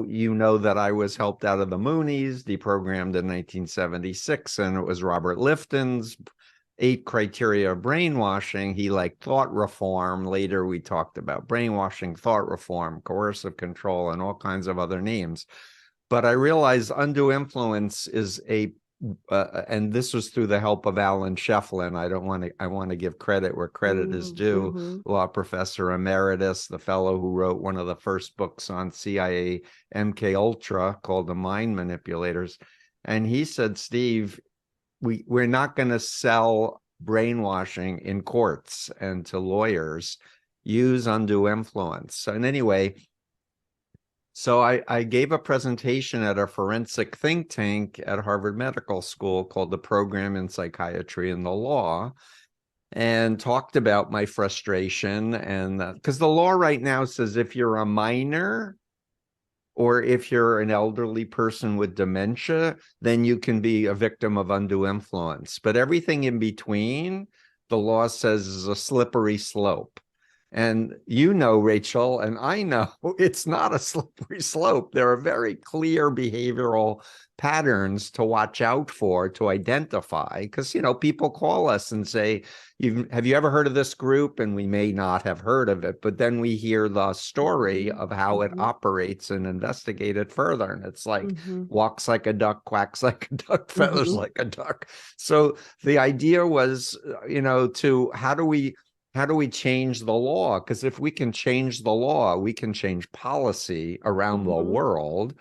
You know that I was helped out of the Moonies, deprogrammed in 1976, and it was Robert Lifton's 8 criteria of brainwashing. He liked thought reform. Later, we talked about brainwashing, thought reform, coercive control, and all kinds of other names. But I realized undue influence is and this was through the help of Alan Shefflin. I want to give credit where credit is due. Law professor emeritus, the fellow who wrote one of the first books on CIA MK Ultra called The Mind Manipulators. And he said, Steve, we're not going to sell brainwashing in courts and to lawyers. Use undue influence. And anyway, so I gave a presentation at a forensic think tank at Harvard Medical School called the Program in Psychiatry and the Law, and talked about my frustration. And because the law right now says if you're a minor or if you're an elderly person with dementia, then you can be a victim of undue influence. But everything in between, the law says, is a slippery slope. And Rachel, and I know it's not a slippery slope. There are very clear behavioral patterns to watch out for, to identify, because, people call us and say, have you ever heard of this group? And we may not have heard of it, but then we hear the story of how it operates and investigate it further. And it's like, walks like a duck, quacks like a duck, feathers like a duck. So the idea was, how do we change the law? Because if we can change the law, we can change policy around the world.